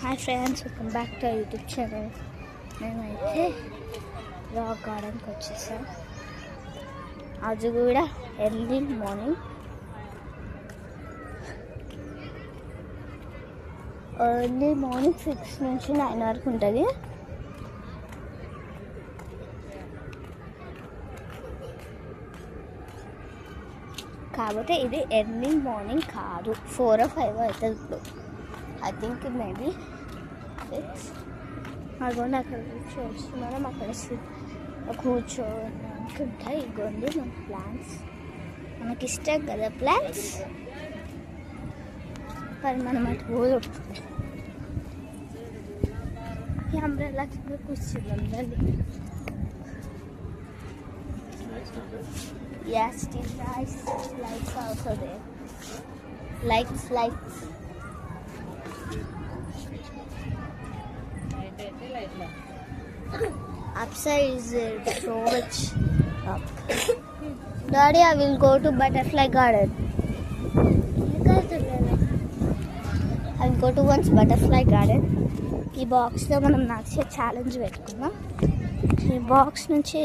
Hi friends, welcome back to YouTube channel. మేమైతే rock గార్డెన్కి వచ్చేసాం. అది కూడా ఎర్లీ మార్నింగ్ 6 నుంచి 9 వరకు ఉంటుంది. కాకపోతే ఇది ఎర్లీ మార్నింగ్ కాదు, 4 or 5 అవుతుంది ఇప్పుడు. I think maybe 6. అదిగోండి అక్కడ కూర్చోవచ్చు, మనం అక్కడ కూర్చోడానికి ఉంటాయి. ఇగోండి మన ప్లాంట్స్, మనకి ఇష్టం కదా ప్లాంట్స్, మరి మనం అటు పోదు. ఈ అంబ్రెల్లా కింద కూర్చుందాం రండి. Yes, it is nice. Lights also there. Lights. Upside is so much up. Daddy, I will go to butterfly garden. I will go to once butterfly garden. ఈ బాక్స్లో మనం నచ్చే ఛాలెంజ్ పెట్టుకుందాం. ఈ బాక్స్ నుంచి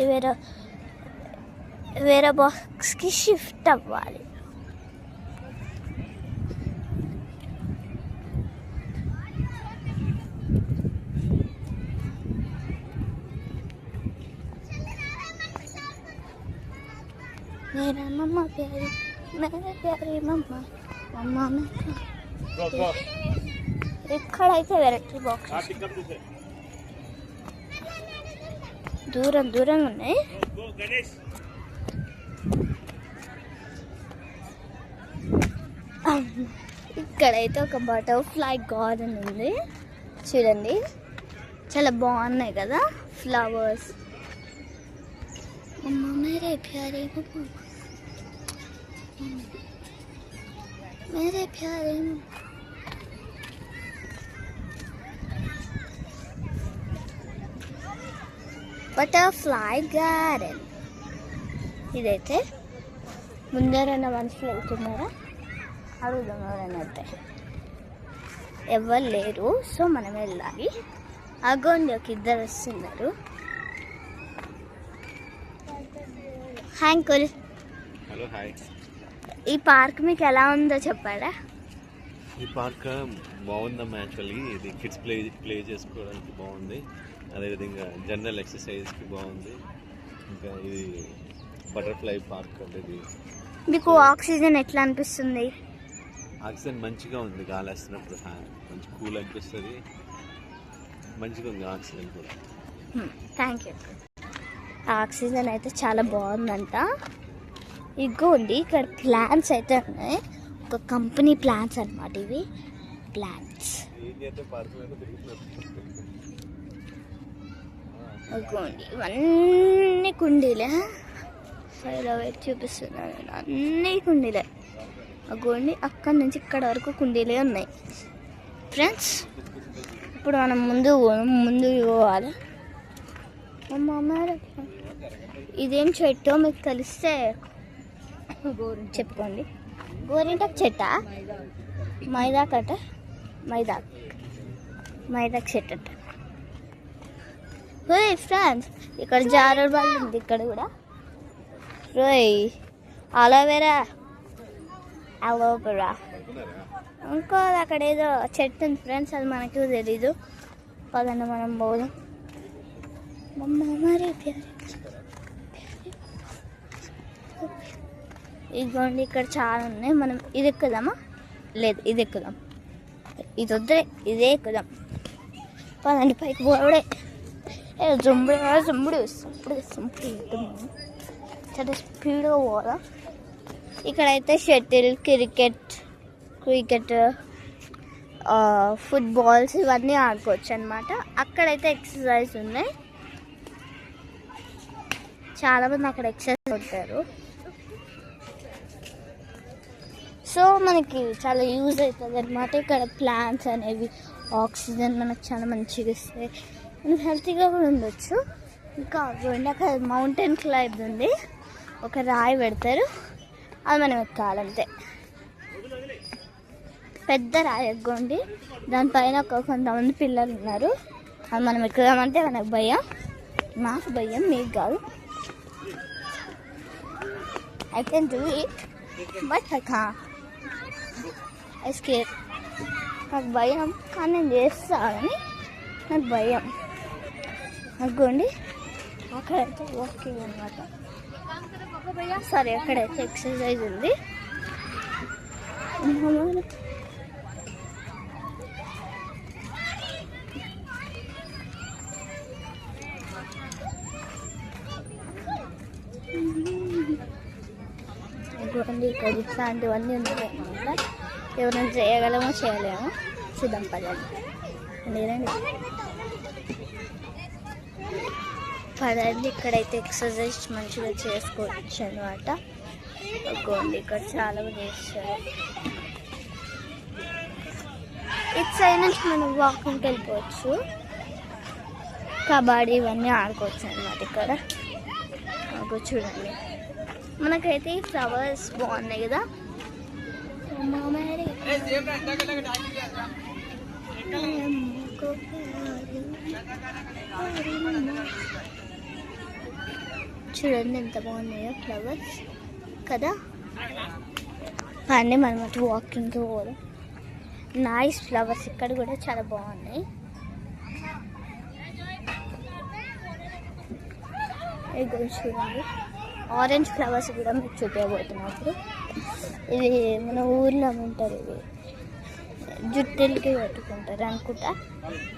వేరే బాక్స్కి షిఫ్ట్ అవ్వాలి. मेरा मम्मा प्यारी, मेरे प्यारी मम्मा, मम्मा ఎక్కడైతే వెరైటీ బాక్స్ దూరంగా ఉన్నాయి. ఇక్కడైతే ఒక బటర్ఫ్లై గార్డెన్ ఉంది చూడండి, చాలా బాగున్నాయి కదా ఫ్లవర్స్. మమ్మా మేరే ప్యారే మమ్మా, మేరే ప్యారే బటర్ఫ్లై గార్డెన్. ఇదైతే ముందరైనా మనుషులు వెళ్తున్నారా అడుగుదాం. ఎవరైనా అయితే ఎవరు లేరు, సో మనం వెళ్ళాలి. అగోండి ఒక ఇద్దరు వస్తున్నారు. Hi uncle. Hello, hi. ఈ పార్క్ మీకు ఎలా ఉందో చెప్పారా? ఈ పార్క్ బాగుందమ్మా. యాక్చువల్లీ ఇది కిడ్స్ ప్లే చేసుకోవడానికి బాగుంది, అదేవిధంగా జనరల్ ఎక్సర్సైజ్కి బాగుంది. ఇంకా ఇది బటర్ఫ్లై పార్క్ అంటే ఇది. మీకు ఆక్సిజన్ ఎట్లా అనిపిస్తుంది? ఆక్సిజన్ మంచిగా ఉంది, గాలి వేస్తున్నప్పుడు మంచి కూల్ అనిపిస్తుంది, మంచిగా ఉంది ఆక్సిజన్ కూడా. Thank you. ఆక్సిజన్ అయితే చాలా బాగుందంట. ఇగోండి ఇక్కడ ప్లాంట్స్ అయితే ఉన్నాయి, ఒక కంపెనీ ప్లాంట్స్ అన్నమాట ఇవి ప్లాంట్స్. ఇగోండి ఇవన్నీ కుండీలే, సైడ్ వైపు చూపిస్తున్నాను, అన్నీ కుండీలే. అగోండి అక్కడి నుంచి ఇక్కడ వరకు కుండీలే ఉన్నాయి ఫ్రెండ్స్. ఇప్పుడు మనం ముందు పోవాలి. ఇదేం చెట్టో మీకు తెలిస్తే చెప్పుకోండి. గోరింటాకు చెట్టా? మైదాకు చెట్టు అంట. రోయ్ ఫ్రెండ్స్, ఇక్కడ జారుడు బల్ల ఉంది, ఇక్కడ కూడా రోయ్ అలోవెరా ఇంకో అక్కడ ఏదో చెట్టు ఉంది ఫ్రెండ్స్, అది మనకు తెలీదు. పదండి మనం పోదాం. ఇదిగోండి ఇక్కడ చాలా ఉన్నాయి. మనం ఇది ఎక్కుదామా? లేదు, ఇది ఎక్కుదాం. ఇది వద్దే, ఇదే ఎక్కుదాం. పదండి పైకి పోవడే. జంపుడు చాలా స్పీడ్గా పోదా. ఇక్కడైతే షటిల్, క్రికెట్, ఫుట్బాల్స్ ఇవన్నీ ఆడుకోవచ్చు అనమాట. అక్కడైతే ఎక్సర్సైజ్ ఉన్నాయి, చాలామంది అక్కడ ఎక్సర్సైజ్ ఉంటారు. సో మనకి చాలా యూజ్ అవుతుంది అనమాట. ఇక్కడ ప్లాంట్స్ అనేవి ఆక్సిజన్ మనకు చాలా మంచిగా ఇస్తాయి, మనం హెల్తీగా కూడా ఉండొచ్చు. ఇంకా అక్కడ మౌంటైన్ క్లైంబ్ ఉంది, ఒక రాయి పెడతారు, అది మనం ఎక్కాలంతే. పెద్ద రాయగొండి, దానిపైన కొంతమంది పిల్లలు ఉన్నారు. అది మనం ఎక్కుదామంటే మనకు భయం, నాకు భయం, మీకు కాదు. I can do it, but I can't. I scared. నాకు భయం, కానీ నేను చేస్తానని నాకు భయం. అనుకోండి అక్కడైతే వాకింగ్ అనమాట. సరే అక్కడైతే ఎక్సర్సైజ్ ఉంది. ఇక్కడ ఇట్లాంటివన్నీ ఉన్నాయి అనమాట. ఎవరైనా చేయగలమో చేయలేమో చూద్దాం పదండి. పదండి ఇక్కడైతే ఎక్సర్సైజ్ మంచిగా చేసుకోవచ్చు అనమాట. ఇంకోండి ఇక్కడ చాలా మంది చేస్తారు. ఇటు సైడ్ నుంచి మనం వాకింగ్కి వెళ్ళిపోవచ్చు. కబడ్డీ ఇవన్నీ ఆడుకోవచ్చు అనమాట. ఇక్కడ చూడండి మనకైతే ఈ ఫ్లవర్స్ బాగున్నాయి కదా. చూడండి ఎంత బాగున్నాయో ఫ్లవర్స్ కదా. అన్నీ మనం అటు వాకింగ్కి పోదాం. నైస్ ఫ్లవర్స్ ఇక్కడ కూడా చాలా బాగున్నాయి. ఇక్కడ చూడండి ఆరెంజ్ ఫ్లవర్స్ కూడా మీకు చూపించబోతున్నప్పుడు. ఇది మన ఊర్లో ఉంటారు, ఇది జుట్టులకి పెట్టుకుంటారు అనుకుంటా.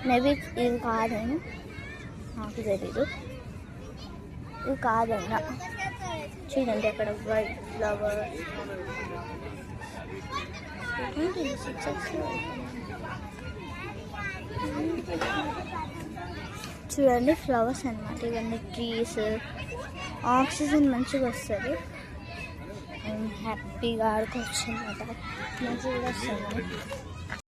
మేబీ ఇది కాదేమో, నాకు తెలీదు. ఇది కాదన్నా. చూడండి అక్కడ వైట్ ఫ్లవర్. చూడండి ఫ్లవర్స్ అన్నమాట. ఇవన్నీ ట్రీస్, ఆక్సిజన్ మంచిగా వస్తుంది. హ్యాపీగా ఆడుకోవచ్చు అన్నమాట. మంచిగా వస్తుంది.